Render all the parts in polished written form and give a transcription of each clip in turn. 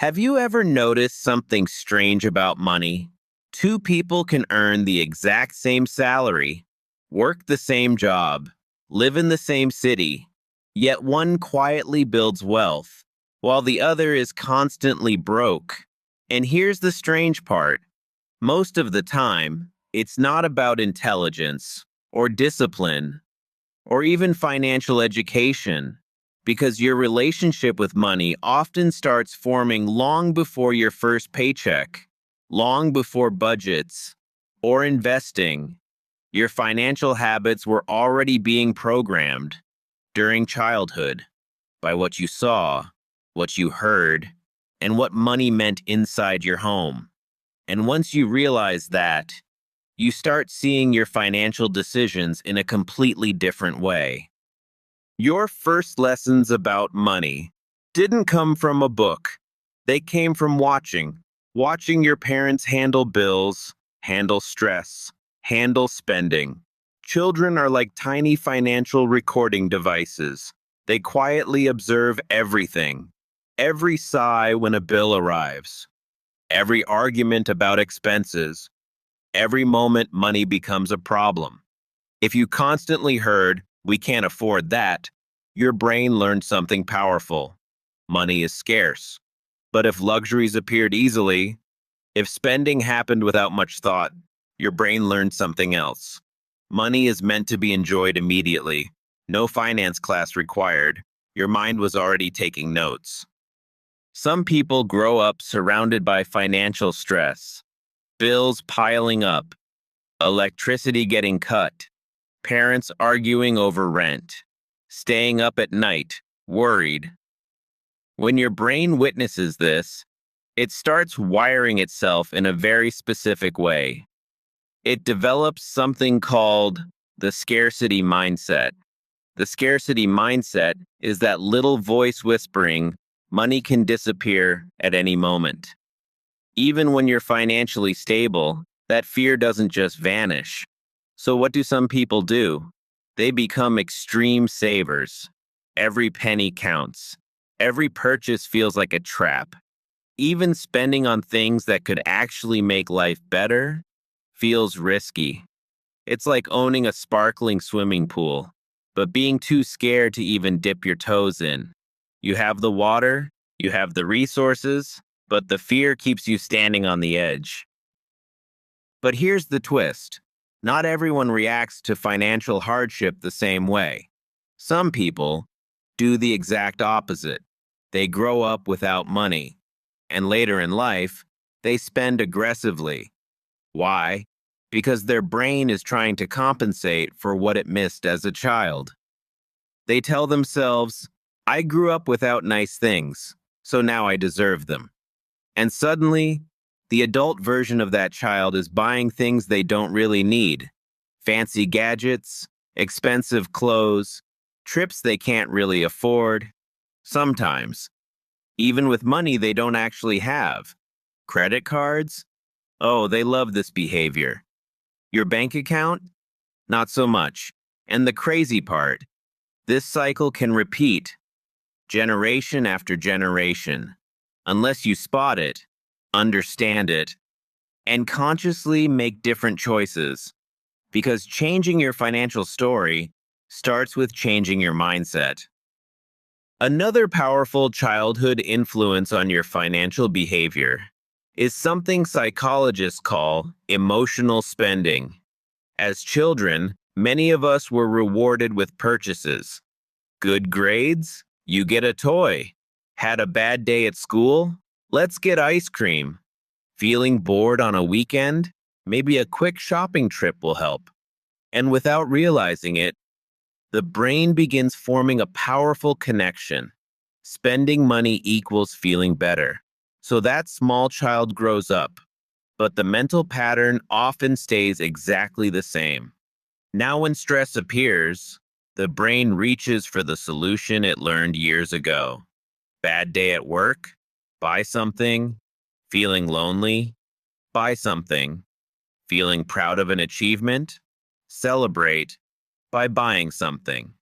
Have you ever noticed something strange about money? Two people can earn the exact same salary, work the same job, live in the same city, yet one quietly builds wealth, while the other is constantly broke. And here's the strange part. Most of the time, it's not about intelligence or discipline or even financial education, because your relationship with money often starts forming long before your first paycheck, long before budgets or investing. Your financial habits were already being programmed during childhood by what you saw, what you heard, and what money meant inside your home. And once you realize that, you start seeing your financial decisions in a completely different way. Your first lessons about money didn't come from a book. They came from watching your parents handle bills, handle stress, handle spending. Children are like tiny financial recording devices. They quietly observe everything. Every sigh when a bill arrives, every argument about expenses, every moment money becomes a problem. If you constantly heard, "We can't afford that," your brain learned something powerful. Money is scarce. But if luxuries appeared easily, if spending happened without much thought, your brain learned something else. Money is meant to be enjoyed immediately. No finance class required. Your mind was already taking notes. Some people grow up surrounded by financial stress, bills piling up, electricity getting cut, parents arguing over rent, staying up at night, worried. When your brain witnesses this, it starts wiring itself in a very specific way. It develops something called the scarcity mindset. The scarcity mindset is that little voice whispering, money can disappear at any moment. Even when you're financially stable, that fear doesn't just vanish. So what do some people do? They become extreme savers. Every penny counts. Every purchase feels like a trap. Even spending on things that could actually make life better feels risky. It's like owning a sparkling swimming pool, but being too scared to even dip your toes in. You have the water, you have the resources, but the fear keeps you standing on the edge. But here's the twist. Not everyone reacts to financial hardship the same way. Some people do the exact opposite. They grow up without money, and later in life, they spend aggressively. Why? Because their brain is trying to compensate for what it missed as a child. They tell themselves, "I grew up without nice things, so now I deserve them." And suddenly, the adult version of that child is buying things they don't really need: fancy gadgets, expensive clothes, trips they can't really afford. Sometimes, even with money they don't actually have. Credit cards? Oh, they love this behavior. Your bank account? Not so much. And the crazy part, this cycle can repeat generation after generation, unless you spot it, understand it, and consciously make different choices. Because changing your financial story starts with changing your mindset. Another powerful childhood influence on your financial behavior is something psychologists call emotional spending. As children, many of us were rewarded with purchases. Good grades? You get a toy. Had a bad day at school? Let's get ice cream. Feeling bored on a weekend? Maybe a quick shopping trip will help. And without realizing it, the brain begins forming a powerful connection. Spending money equals feeling better. So that small child grows up, but the mental pattern often stays exactly the same. Now, when stress appears, the brain reaches for the solution it learned years ago. Bad day at work? Buy something. Feeling lonely? Buy something. Feeling proud of an achievement? Celebrate by buying something.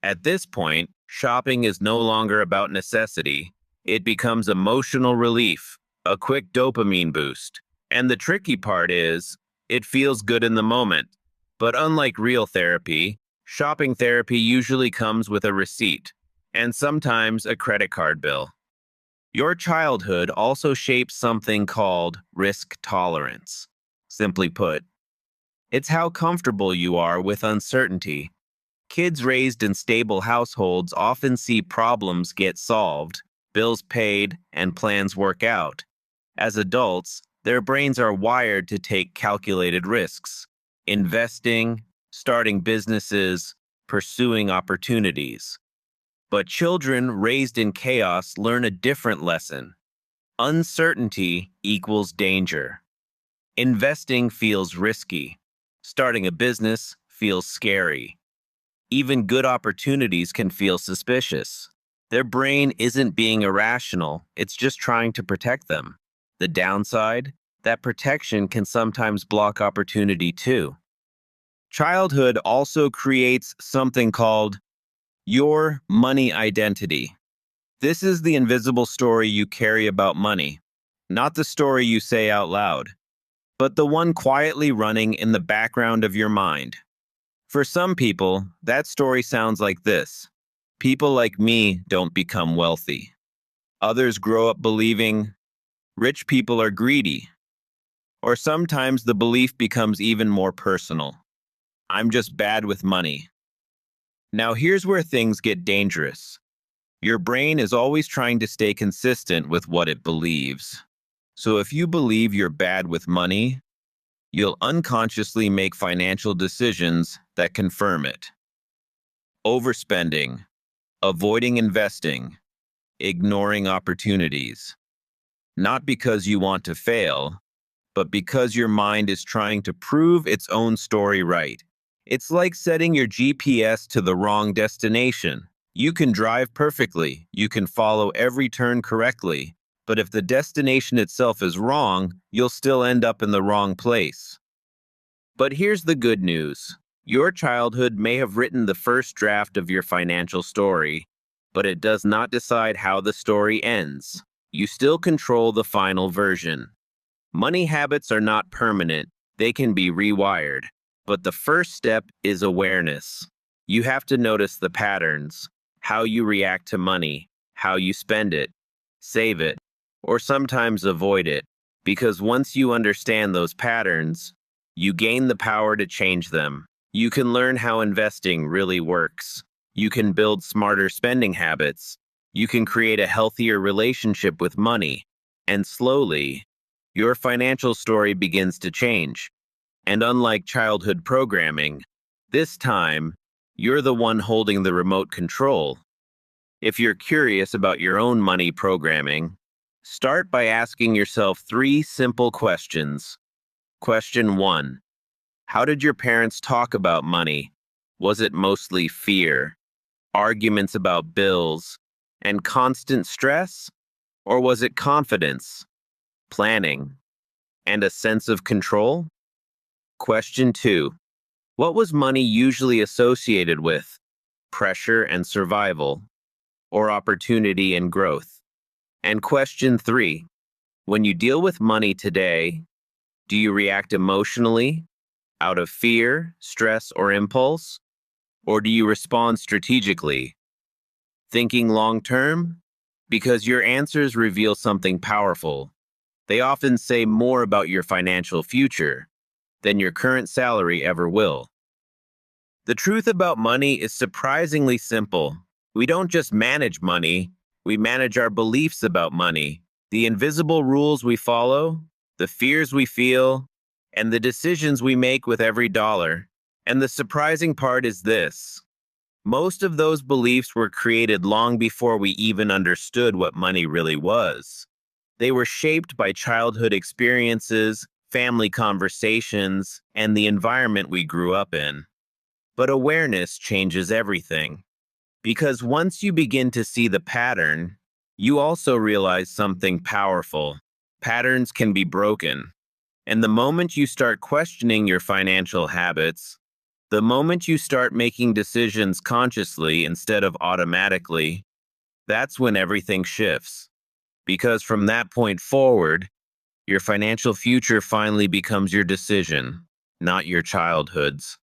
At this point, shopping is no longer about necessity, It becomes emotional relief, a quick dopamine boost. And the tricky part is, it feels good in the moment. But unlike real therapy, shopping therapy usually comes with a receipt, and sometimes a credit card bill. Your childhood also shapes something called risk tolerance. Simply put, it's how comfortable you are with uncertainty. Kids raised in stable households often see problems get solved, bills paid, and plans work out. As adults, their brains are wired to take calculated risks, investing, starting businesses, pursuing opportunities. But children raised in chaos learn a different lesson. Uncertainty equals danger. Investing feels risky. Starting a business feels scary. Even good opportunities can feel suspicious. Their brain isn't being irrational, it's just trying to protect them. The downside? That protection can sometimes block opportunity too. Childhood also creates something called your money identity. This is the invisible story you carry about money, not the story you say out loud, but the one quietly running in the background of your mind. For some people, that story sounds like this. People like me don't become wealthy. Others grow up believing rich people are greedy. Or sometimes the belief becomes even more personal. I'm just bad with money. Now here's where things get dangerous. Your brain is always trying to stay consistent with what it believes. So if you believe you're bad with money, you'll unconsciously make financial decisions that confirm it. Overspending, avoiding investing, ignoring opportunities. Not because you want to fail, but because your mind is trying to prove its own story right. It's like setting your GPS to the wrong destination. You can drive perfectly, you can follow every turn correctly, but if the destination itself is wrong, you'll still end up in the wrong place. But here's the good news. Your childhood may have written the first draft of your financial story, but it does not decide how the story ends. You still control the final version. Money habits are not permanent, they can be rewired. But the first step is awareness. You have to notice the patterns, how you react to money, how you spend it, save it, or sometimes avoid it. Because once you understand those patterns, you gain the power to change them. You can learn how investing really works. You can build smarter spending habits. You can create a healthier relationship with money. And slowly, your financial story begins to change. And unlike childhood programming, this time, you're the one holding the remote control. If you're curious about your own money programming, start by asking yourself 3 simple questions. Question 1. How did your parents talk about money? Was it mostly fear, arguments about bills, and constant stress? Or was it confidence, planning, and a sense of control? Question 2. What was money usually associated with? Pressure and survival, or opportunity and growth? And question 3. When you deal with money today, do you react emotionally, out of fear, stress, or impulse? Or do you respond strategically, thinking long term? Because your answers reveal something powerful. They often say more about your financial future than your current salary ever will. The truth about money is surprisingly simple. We don't just manage money, we manage our beliefs about money, the invisible rules we follow, the fears we feel, and the decisions we make with every dollar. And the surprising part is this. Most of those beliefs were created long before we even understood what money really was. They were shaped by childhood experiences, family conversations, and the environment we grew up in. But awareness changes everything. Because once you begin to see the pattern, you also realize something powerful. Patterns can be broken. And the moment you start questioning your financial habits, the moment you start making decisions consciously instead of automatically, that's when everything shifts. because from that point forward, your financial future finally becomes your decision, not your childhood's.